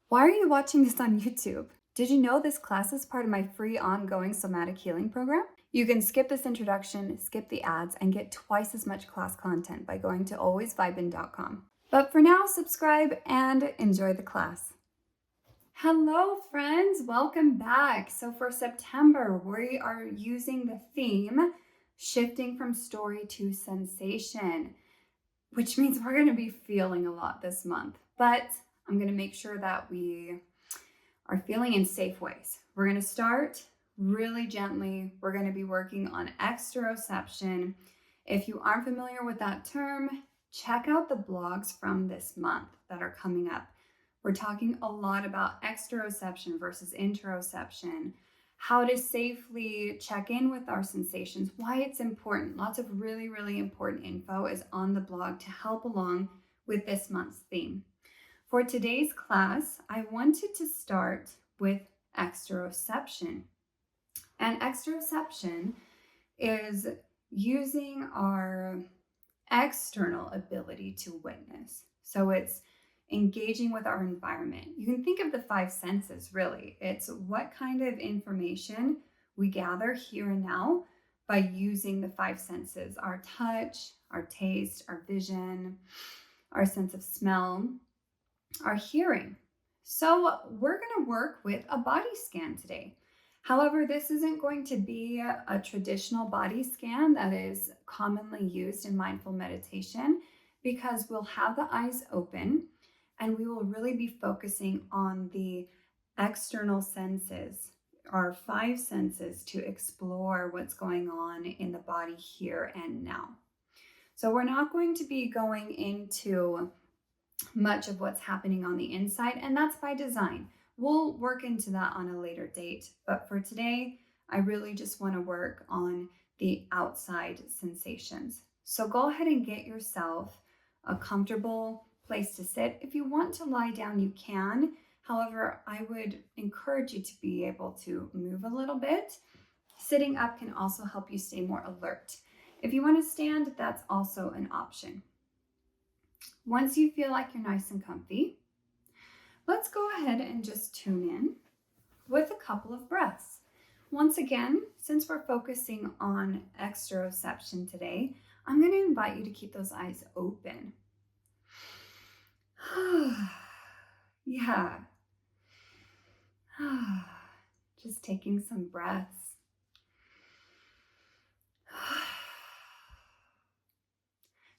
Why are you watching this on YouTube? Did you know this class is part of my free ongoing somatic healing program? You can skip this introduction, skip the ads, and get twice as much class content by going to alwaysvibin.com. But for now, subscribe and enjoy the class. Hello, friends. Welcome back. So for September, we are using the theme shifting from story to sensation, which means we're going to be feeling a lot this month. But I'm going to make sure that we are feeling in safe ways. We're going to start really gently. We're going to be working on exteroception. If you aren't familiar with that term, check out the blogs from this month that are coming up. We're talking a lot about exteroception versus interoception, how to safely check in with our sensations, why it's important. Lots of really, really important info is on the blog to help along with this month's theme. For today's class, I wanted to start with exteroception. And exteroception is using our external ability to witness. So it's engaging with our environment. You can think of the five senses, really. It's what kind of information we gather here and now by using the five senses: our touch, our taste, our vision, our sense of smell, our hearing. So we're going to work with a body scan today. However, this isn't going to be a traditional body scan that is commonly used in mindful meditation, because we'll have the eyes open and we will really be focusing on the external senses, our five senses, to explore what's going on in the body here and now. So we're not going to be going into much of what's happening on the inside, and that's by design. We'll work into that on a later date, but for today, I really just want to work on the outside sensations. So go ahead and get yourself a comfortable place to sit. If you want to lie down, you can. However, I would encourage you to be able to move a little bit. Sitting up can also help you stay more alert. If you want to stand, that's also an option. Once you feel like you're nice and comfy, let's go ahead and just tune in with a couple of breaths. Once again, since we're focusing on exteroception today, I'm going to invite you to keep those eyes open. Yeah. Just taking some breaths.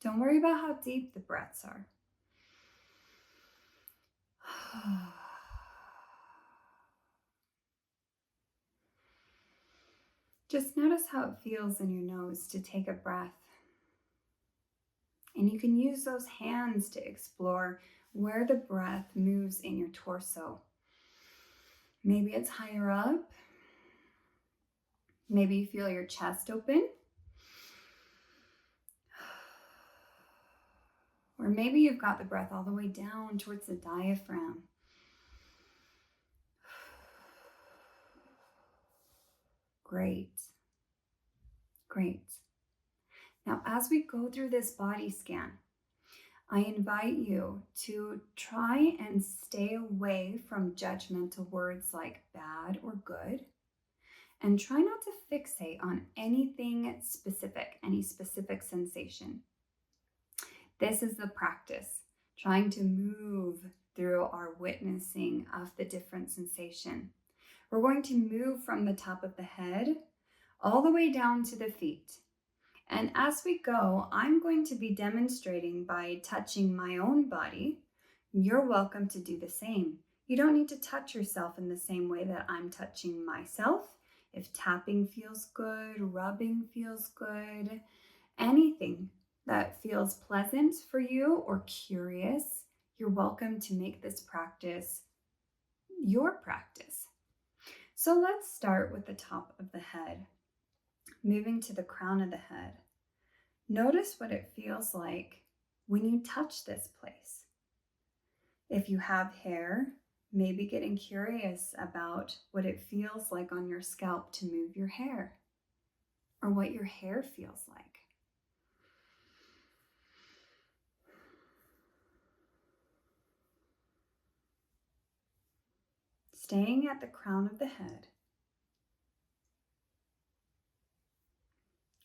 Don't worry about how deep the breaths are. Just notice how it feels in your nose to take a breath. And you can use those hands to explore where the breath moves in your torso. Maybe it's higher up. Maybe you feel your chest open. Or maybe you've got the breath all the way down towards the diaphragm. Great. Great. Now, as we go through this body scan, I invite you to try and stay away from judgmental words like bad or good, and try not to fixate on anything specific, any specific sensation. This is the practice, trying to move through our witnessing of the different sensation. We're going to move from the top of the head all the way down to the feet. And as we go, I'm going to be demonstrating by touching my own body. You're welcome to do the same. You don't need to touch yourself in the same way that I'm touching myself. If tapping feels good, rubbing feels good, anything that feels pleasant for you or curious, you're welcome to make this practice your practice. So let's start with the top of the head, moving to the crown of the head. Notice what it feels like when you touch this place. If you have hair, maybe getting curious about what it feels like on your scalp to move your hair, or what your hair feels like. staying at the crown of the head.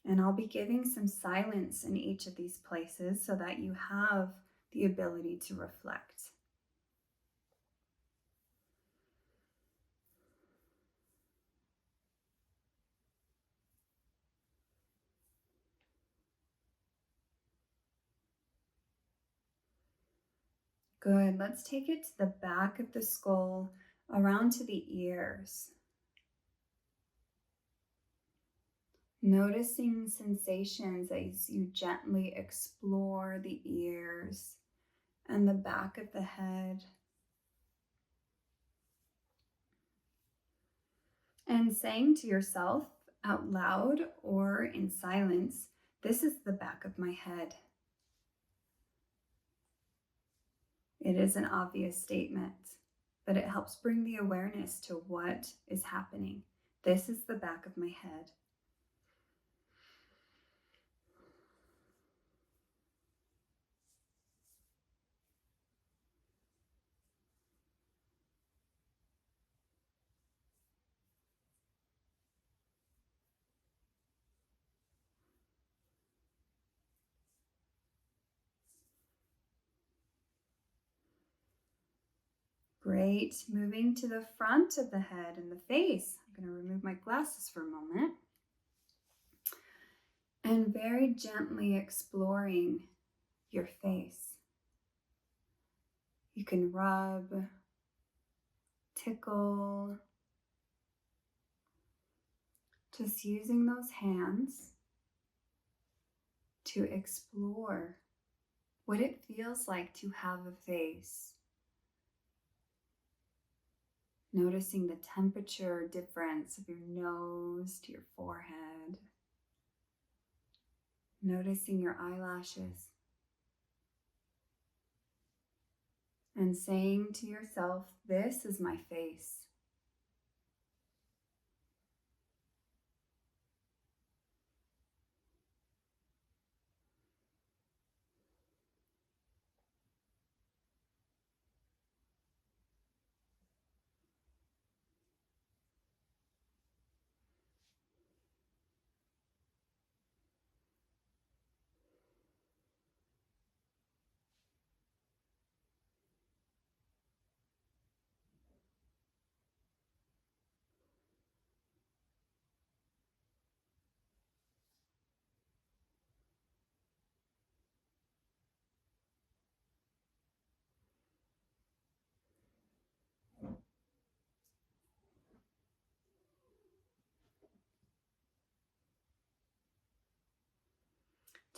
And I'll be giving some silence in each of these places so that you have the ability to reflect. Good. Let's take it to the back of the skull, around to the ears. Noticing sensations as you gently explore the ears and the back of the head. And saying to yourself out loud or in silence, this is the back of my head. It is an obvious statement, but it helps bring the awareness to what is happening. This is the back of my head. Great. Moving to the front of the head and the face. I'm going to remove my glasses for a moment. And very gently exploring your face. You can rub, tickle, just using those hands to explore what it feels like to have a face. Noticing the temperature difference of your nose to your forehead. Noticing your eyelashes. And saying to yourself, this is my face.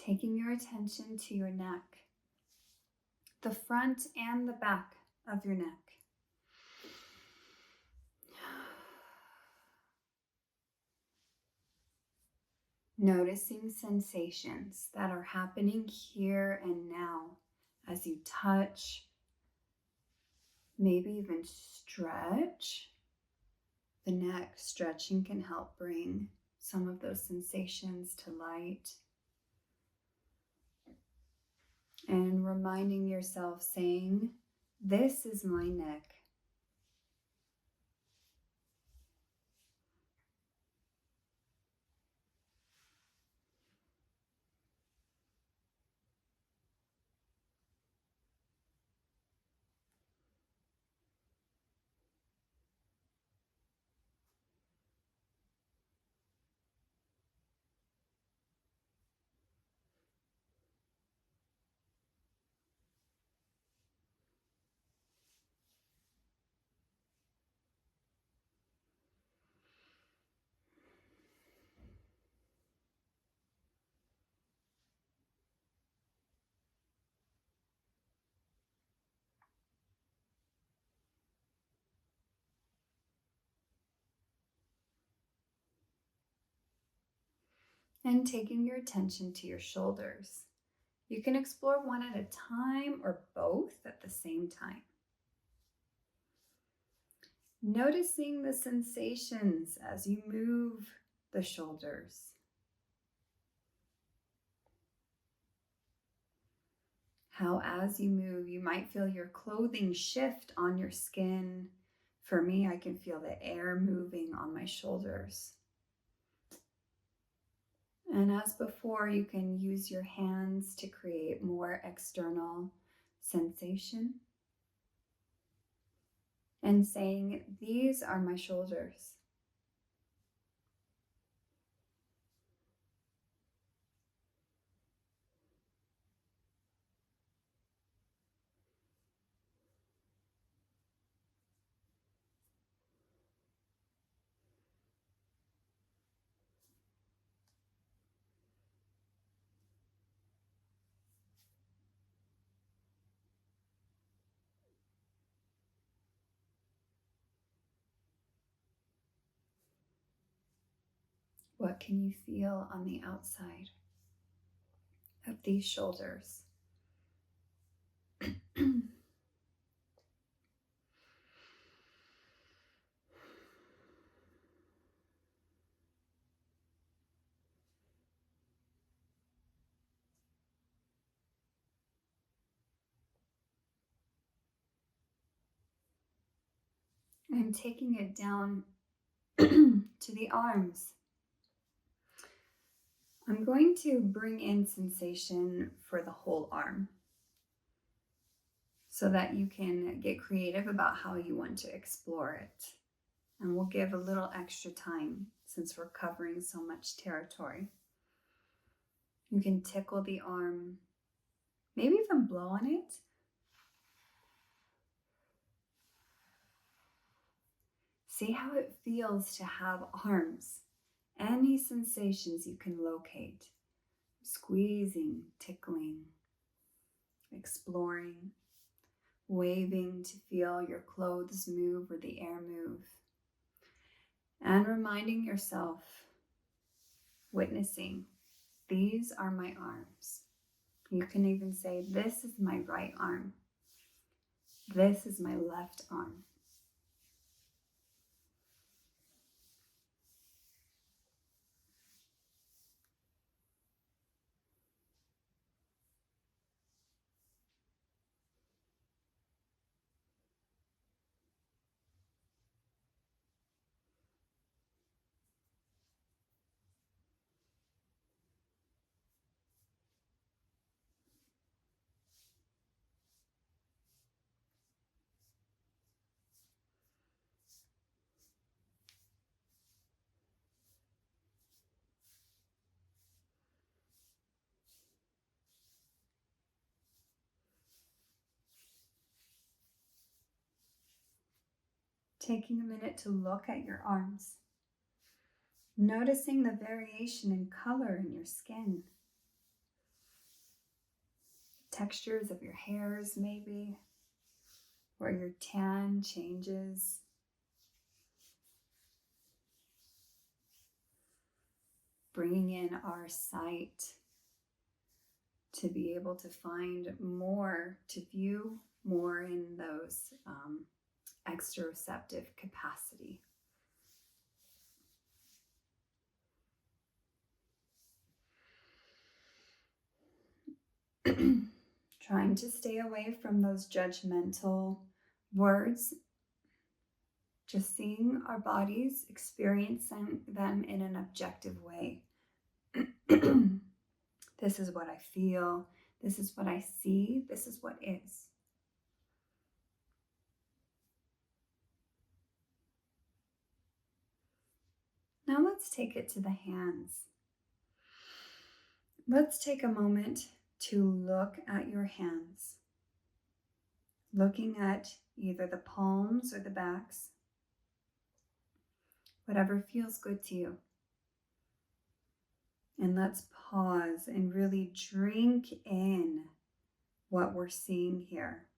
Taking your attention to your neck, the front and the back of your neck. Noticing sensations that are happening here and now as you touch, maybe even stretch the neck. Stretching can help bring some of those sensations to light. And reminding yourself, saying, this is my neck. And taking your attention to your shoulders. You can explore one at a time or both at the same time. Noticing the sensations as you move the shoulders. How as you move, you might feel your clothing shift on your skin For me, I can feel the air moving on my shoulders. And as before, you can use your hands to create more external sensation. And saying, these are my shoulders. What can you feel on the outside of these shoulders? I'm taking it down to the arms. I'm going to bring in sensation for the whole arm so that you can get creative about how you want to explore it. And we'll give a little extra time since we're covering so much territory. You can tickle the arm, maybe even blow on it. See how it feels to have arms. Any sensations you can locate. Squeezing, tickling, exploring, waving to feel your clothes move or the air move. And reminding yourself, witnessing, these are my arms. You can even say, this is my right arm. This is my left arm. Taking a minute to look at your arms. Noticing the variation in color in your skin. Textures of your hairs maybe, where your tan changes. Bringing in our sight to be able to find more, to view more in those exteroceptive capacity. Trying to stay away from those judgmental words. Just seeing our bodies, experiencing them in an objective way. This is what I feel. This is what I see. This is what is. Now let's take it to the hands. Let's take a moment to look at your hands. Looking at either the palms or the backs. Whatever feels good to you. And let's pause and really drink in what we're seeing here.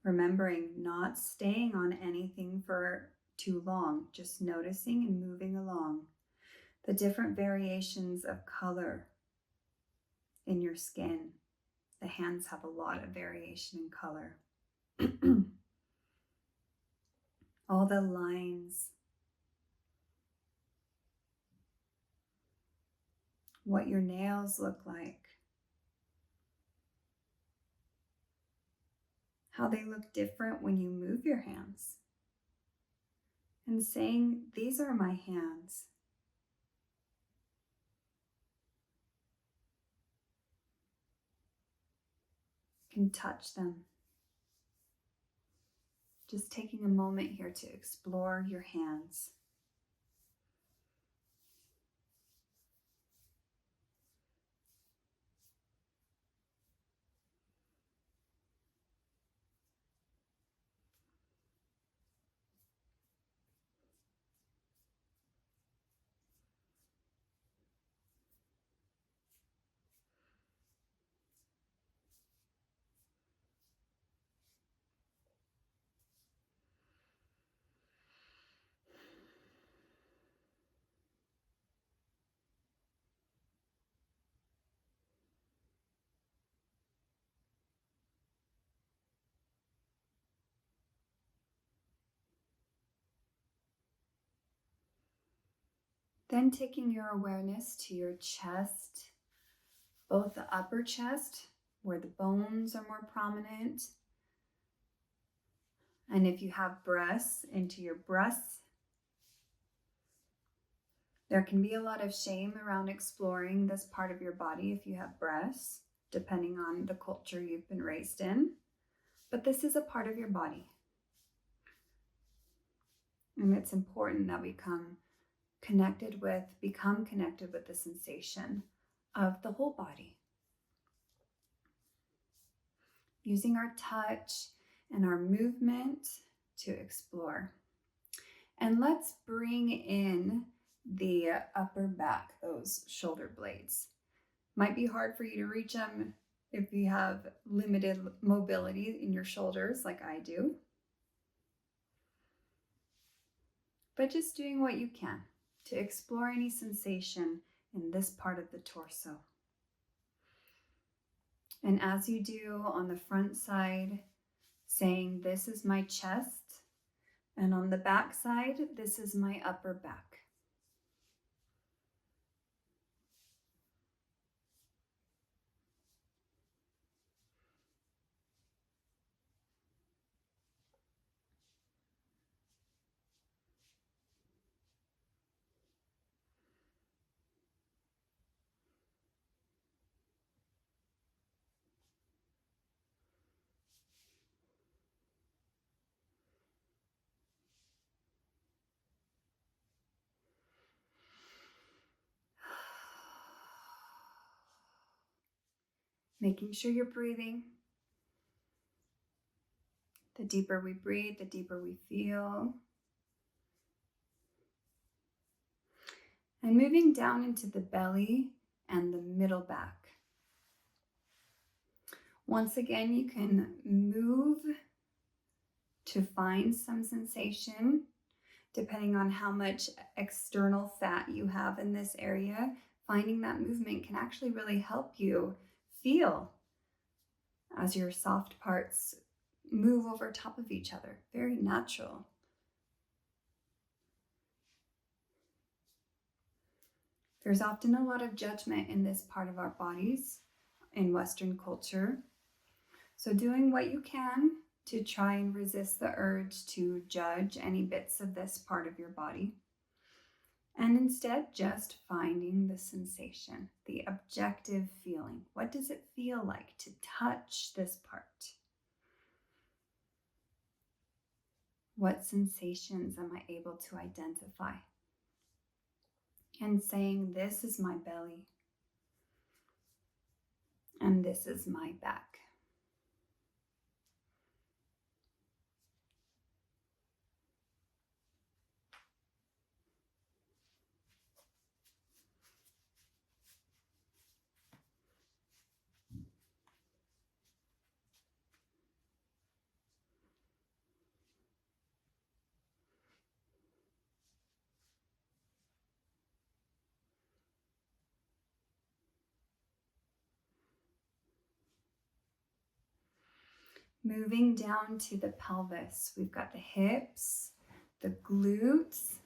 Remembering not staying on anything for too long, just noticing and moving along. The different variations of color in your skin. The hands have a lot of variation in color. All the lines. What your nails look like. how they look different when you move your hands. And saying, these are my hands. You can touch them. Just taking a moment here to explore your hands. Then taking your awareness to your chest, both the upper chest, where the bones are more prominent, and if you have breasts, into your breasts. There can be a lot of shame around exploring this part of your body if you have breasts, depending on the culture you've been raised in. But this is a part of your body. And it's important that we become connected with the sensation of the whole body. Using our touch and our movement to explore. And let's bring in the upper back, those shoulder blades. Might be hard for you to reach them if you have limited mobility in your shoulders like I do. But just doing what you can to explore any sensation in this part of the torso. And as you do on the front side, saying, this is my chest, and on the back side, this is my upper back. Making sure you're breathing. The deeper we breathe, the deeper we feel. And moving down into the belly and the middle back. Once again, you can move to find some sensation, depending on how much external fat you have in this area. Finding that movement can actually really help you feel as your soft parts move over top of each other. Very natural. There's often a lot of judgment in this part of our bodies in Western culture. So doing what you can to try and resist the urge to judge any bits of this part of your body. And instead just finding the sensation, the objective feeling. What does it feel like to touch this part? What sensations am I able to identify? And saying, this is my belly, and this is my back. Moving down to the pelvis, we've got the hips, the glutes,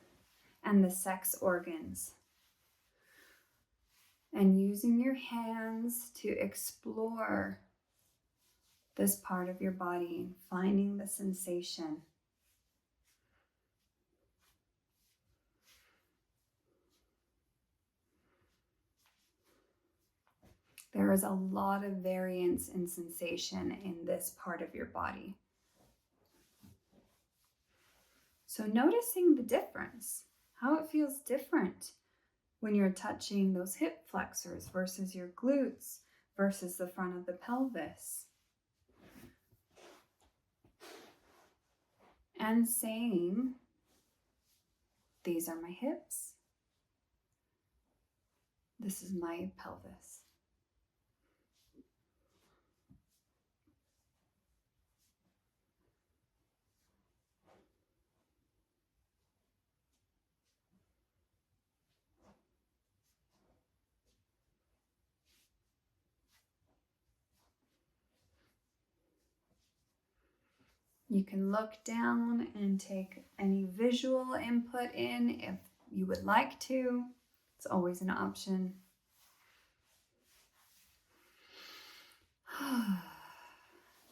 and the sex organs. And using your hands to explore this part of your body and finding the sensation. There is a lot of variance in sensation in this part of your body. So noticing the difference, how it feels different when you're touching those hip flexors versus your glutes versus the front of the pelvis. And saying, these are my hips. This is my pelvis. You can look down and take any visual input in if you would like to. It's always an option.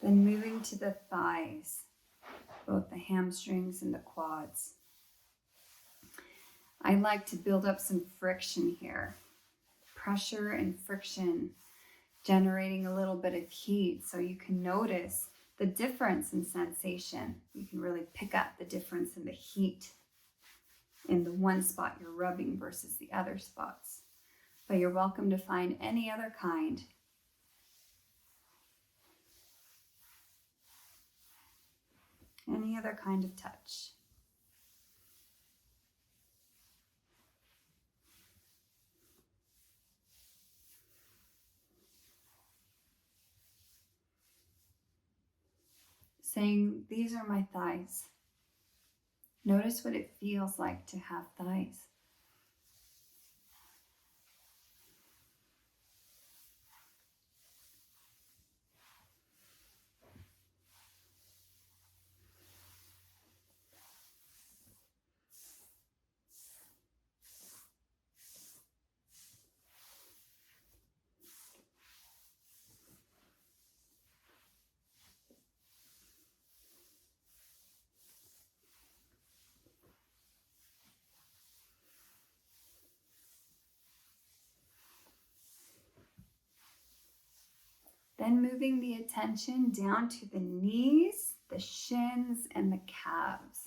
Then moving to the thighs, both the hamstrings and the quads. I like to build up some friction here. Pressure and friction, generating a little bit of heat so you can notice the difference in sensation. You can really pick up the difference in the heat in the one spot you're rubbing versus the other spots. But you're welcome to find any other kind. Any other kind of touch. Saying, these are my thighs. Notice what it feels like to have thighs. Then moving the attention down to the knees, the shins, and the calves.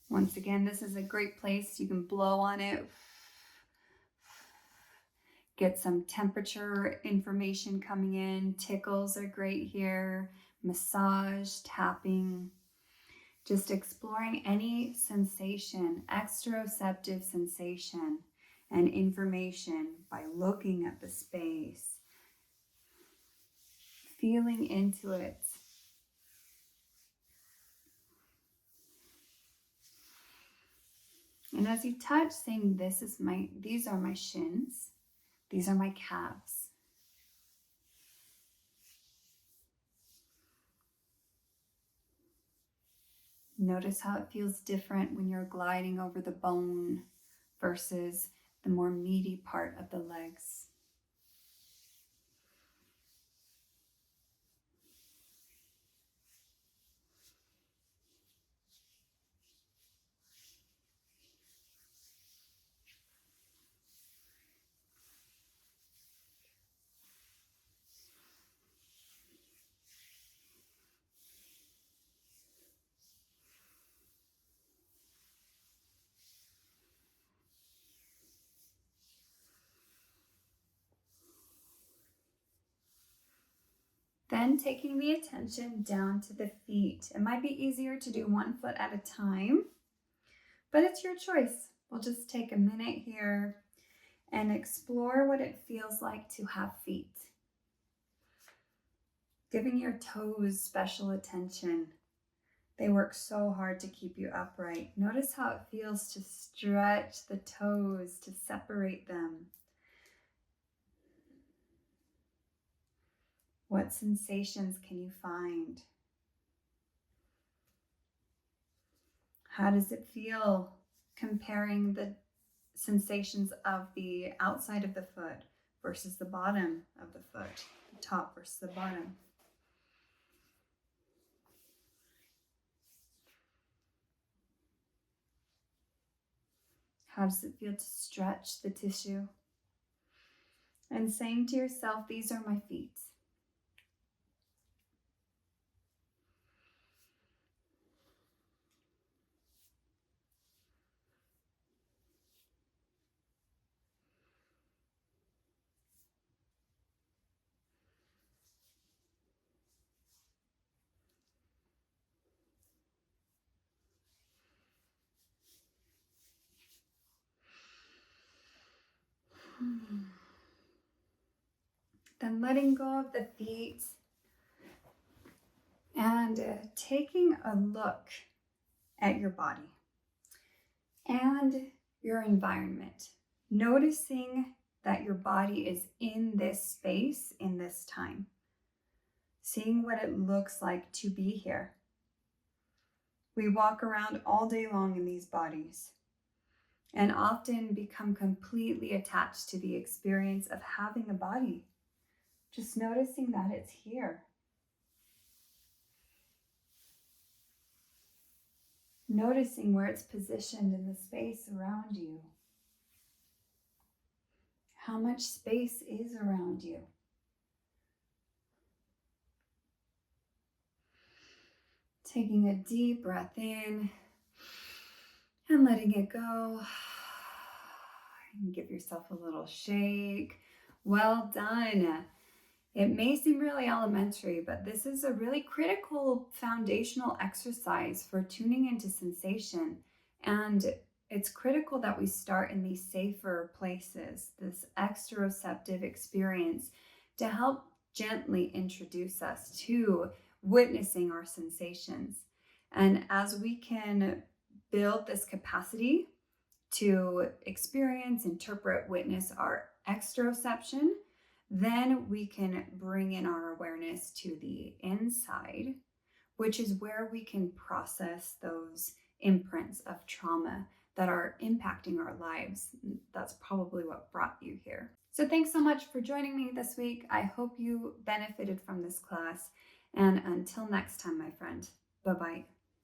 Once again, this is a great place. You can blow on it. Get some temperature information coming in. Tickles are great here. Massage, tapping. Just exploring any sensation, exteroceptive sensation and information by looking at the space, feeling into it. And as you touch, saying, these are my shins, these are my calves. Notice how it feels different when you're gliding over the bone versus the more meaty part of the legs. Then taking the attention down to the feet. It might be easier to do one foot at a time, but it's your choice. We'll just take a minute here and explore what it feels like to have feet. Giving your toes special attention. They work so hard to keep you upright. Notice how it feels to stretch the toes, to separate them. What sensations can you find? How does it feel comparing the sensations of the outside of the foot versus the bottom of the foot, the top versus the bottom. How does it feel to stretch the tissue? And saying to yourself, these are my feet. Then letting go of the feet and taking a look at your body and your environment. Noticing that your body is in this space, in this time. Seeing what it looks like to be here. We walk around all day long in these bodies and often become completely attached to the experience of having a body. Just noticing that it's here. Noticing where it's positioned in the space around you. How much space is around you? Taking a deep breath in and letting it go. And give yourself a little shake. Well done. It may seem really elementary, but this is a really critical foundational exercise for tuning into sensation. And it's critical that we start in these safer places, this exteroceptive experience, to help gently introduce us to witnessing our sensations. And as we can build this capacity to experience, interpret, witness our exteroception, then we can bring in our awareness to the inside, which is where we can process those imprints of trauma that are impacting our lives. That's probably what brought you here. So thanks so much for joining me this week. I hope you benefited from this class. And until next time, my friend, bye-bye.